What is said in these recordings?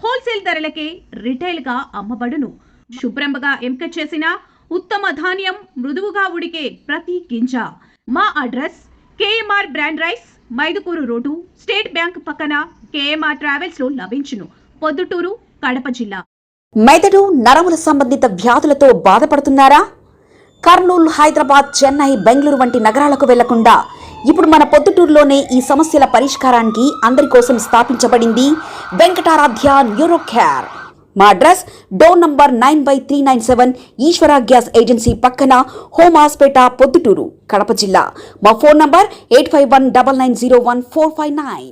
Wholesale ధరలకే retail గా అమ్మబడును. శుభ్రంగా ఎంపిక చేసిన ఉత్తమ ధాన్యం మృదువుగా ఉడికే ప్రతి గింజ. మా address KMR brand rice, Mydukur road, state bank పక్కన, కేఎంఆర్ ట్రావెల్స్ లో లభించును. పొద్దుటూరు, కడప జిల్లా. మెదడు నరముల సంబంధిత వ్యాధులతో బాధపడుతున్నారా? కర్నూలు, హైదరాబాద్, చెన్నై, బెంగళూరు వంటి నగరాలకు వెళ్లకుండా ఇప్పుడు మన పొద్దుటూరులోనే ఈ సమస్యల పరిష్కారానికి అందరి కోసం స్థాపించబడింది వెంకటారాధ్య న్యూరో కేర్. మా అడ్రస్ డోర్ నంబర్ 9/397 ఈశ్వర గ్యాస్ ఏజెన్సీ పక్కన, హోమాస్పేట, పొద్దుటూరు, కడప జిల్లా. మా phone number 8519901459.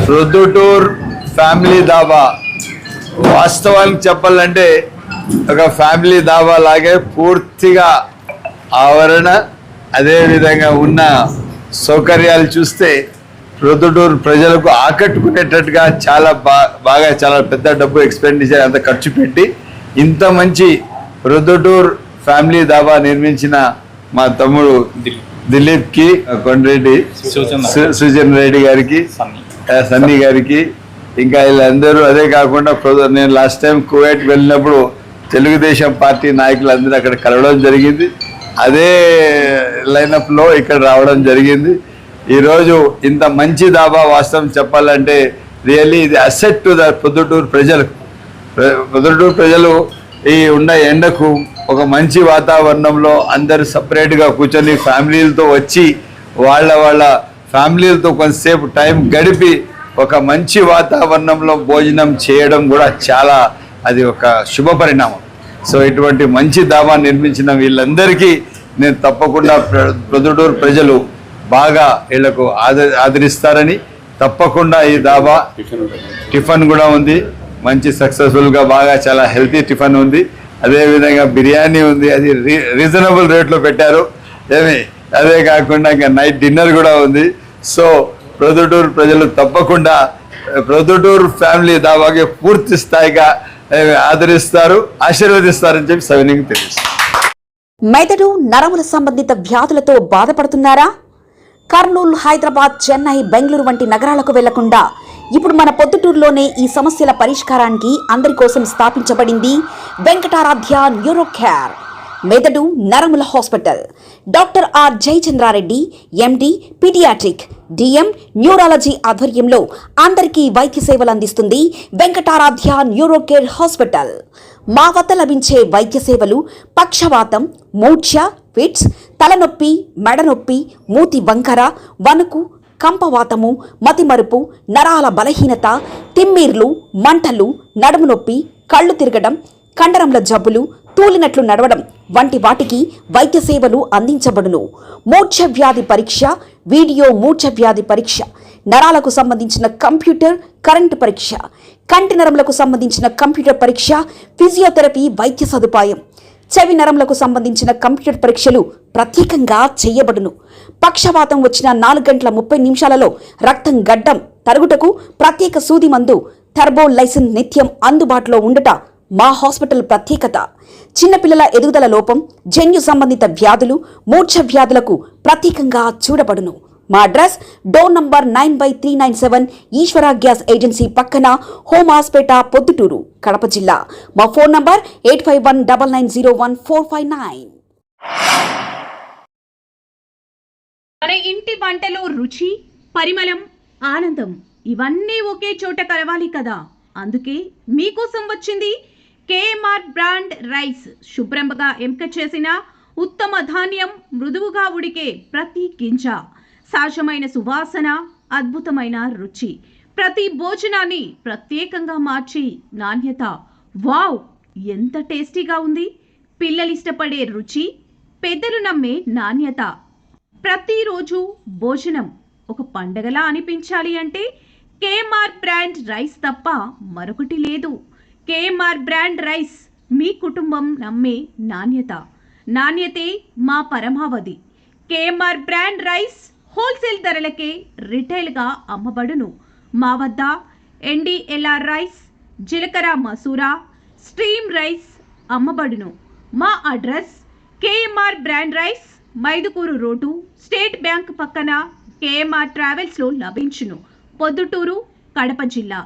Proddatur family dhaba వాస్తవానికి చెప్పాలంటే ఒక ఫ్యామిలీ దాబా లాగే పూర్తిగా ఆవరణ అదేవిధంగా ఉన్న సౌకర్యాలు చూస్తే ప్రొద్దుటూర్ ప్రజలకు ఆకట్టుకునేటట్టుగా చాలా బాగా చాలా పెద్ద డబ్బు ఎక్స్పెండిచర్ అంత ఖర్చు పెట్టి ఇంత మంచి ప్రొద్దుటూర్ ఫ్యామిలీ దాబా నిర్మించిన మా తమ్ముడు దిలీప్కి కొండ్రెడ్డి సుజన్ రెడ్డి గారికి సన్నీ గారికి ఇంకా వీళ్ళందరూ అదే కాకుండా నేను లాస్ట్ టైం కువైట్ వెళ్ళినప్పుడు తెలుగుదేశం పార్టీ నాయకులందరూ అక్కడ కలవడం జరిగింది. అదే లైనప్లో ఇక్కడ రావడం జరిగింది. ఈరోజు ఇంత మంచి దాబా వాస్తవం చెప్పాలంటే రియల్లీ ఇది అసెట్ టు ద ప్రొద్దుటూరు ప్రజలకు. ప్రొద్దుటూరు ప్రజలు ఈ ఉన్న ఎండకు ఒక మంచి వాతావరణంలో అందరు సపరేట్గా కూర్చొని ఫ్యామిలీలతో వచ్చి వాళ్ళ ఫ్యామిలీలతో కొంతసేపు టైం గడిపి ఒక మంచి వాతావరణంలో భోజనం చేయడం కూడా చాలా అది ఒక శుభ పరిణామం. సో ఇటువంటి మంచి దాబా నిర్మించిన వీళ్ళందరికీ నేను తప్పకుండా ప్రొద్దుటూరు ప్రజలు బాగా వీళ్ళకు ఆదరిస్తారని తప్పకుండా ఈ దాబా టిఫిన్ కూడా ఉంది, మంచి సక్సెస్ఫుల్గా బాగా చాలా హెల్తీ టిఫిన్ ఉంది. అదేవిధంగా బిర్యానీ ఉంది, అది రీజనబుల్ రేట్లో పెట్టారు. అదే కాకుండా ఇంకా నైట్ డిన్నర్ కూడా ఉంది. సో ప్రొద్దుటూరు ప్రజలు తప్పకుండా ప్రొద్దుటూరు ఫ్యామిలీ దాబాకి పూర్తి స్థాయిగా ఆదరిస్తారు, ఆశీర్వదిస్తారని చెప్పి సవినీయంగా తెలుస్తుంది. మెదడు నరముల సంబంధిత వ్యాధులతో బాధపడుతున్నారా? కర్నూలు, హైదరాబాద్, చెన్నై, బెంగళూరు వంటి నగరాలకు వెళ్లకుండా ఇప్పుడు మన పొద్దుటూరులోనే ఈ సమస్యల పరిష్కారానికి అందరి కోసం స్థాపించబడింది వెంకటారాధ్య న్యూరో కేర్ మెదడు నరముల hospital. Doctor R Jayachandra Reddy, MD, pediatric, DM, neurology ఆధ్వర్యంలో అందరికీ వైద్య సేవలు అందిస్తుంది వెంకటారాధ్య న్యూరో కేర్ హాస్పిటల్. మా వద్ద లభించే వైద్య సేవలు పక్షవాతం, మూర్ఛ, ఫిట్స్, తలనొప్పి, మెడనొప్పి, మూతి వంకర, వణుకు, కంపవాతము, మతిమరుపు, నరాల బలహీనత, తిమ్మిర్లు, మంటలు, నడుము నొప్పి, కళ్ళు తిరగడం, కండరంల జబ్బులు, తూలినట్లు నడవడం వంటి వాటికి వైద్య సేవలు అందించబడును. మూర్ఛ వ్యాధి పరీక్ష, వీడియో మూర్ఛ వ్యాధి పరీక్ష, నరాలకు సంబంధించిన కంప్యూటర్ కరెంటు పరీక్ష, కంటి నరములకు సంబంధించిన కంప్యూటర్ పరీక్ష, ఫిజియోథెరపీ వైద్య సదుపాయం, చెవి నరములకు సంబంధించిన కంప్యూటర్ పరీక్షలు ప్రత్యేకంగా చేయబడును. పక్షవాతం వచ్చిన 4 గంటల 30 నిమిషాలలో రక్తం గడ్డం తరుగుటకు ప్రత్యేక సూది మందు థర్బోలైసిన్ నిత్యం అందుబాటులో ఉండట మా హాస్పిటల్ ప్రత్యేకత. చిన్నపిల్లల ఎదుగుదల లోపం, జన్యు సంబంధిత వ్యాధులు, మూర్ఛ వ్యాధులకు ప్రత్యేకంగా చూడబడును. మా అడ్రస్ డోర్ నంబర్ 9/397 ఈశ్వర గ్యాస్ ఏజెన్సీ పక్కన, హోమాస్పేట, పొద్దుటూరు, కడప జిల్లా. మా ఫోన్ నంబర్ 8519901459. మన ఇంటి వంటలో రుచి, పరిమళం, ఆనందం ఇవన్నీ ఒకే చోట కలవాలి కదా. అందుకే మీకోసం వచ్చింది కేఎంఆర్ బ్రాండ్ రైస్. శుభ్రంగా ఎంపిక చేసిన ఉత్తమ ధాన్యం, మృదువుగా ఉడికే ప్రతి గింజ, సహజమైన సువాసన, అద్భుతమైన రుచి, ప్రతి భోజనాన్ని ప్రత్యేకంగా మార్చి నాణ్యత. వావ్, ఎంత టేస్టీగా ఉంది! పిల్లలు ఇష్టపడే రుచి, పెద్దలు నమ్మే నాణ్యత. ప్రతిరోజు భోజనం ఒక పండగలా అనిపించాలి అంటే కేఎంఆర్ బ్రాండ్ రైస్ తప్ప మరొకటి లేదు. కేఎంఆర్ బ్రాండ్ రైస్ మీ కుటుంబం నమ్మే నాణ్యత. నాణ్యతే మా పరమావధి. కేఎంఆర్ బ్రాండ్ రైస్ హోల్సేల్ ధరలకే రిటైల్గా అమ్మబడును. మా వద్ద NDLR రైస్, జీలకర్ర మసూరా, స్ట్రీమ్ రైస్ అమ్మబడును. మా address KMR brand rice, Mydukur road, state bank పక్కన, కేఎంఆర్ ట్రావెల్స్లో లభించును. పొద్దుటూరు, కడప జిల్లా.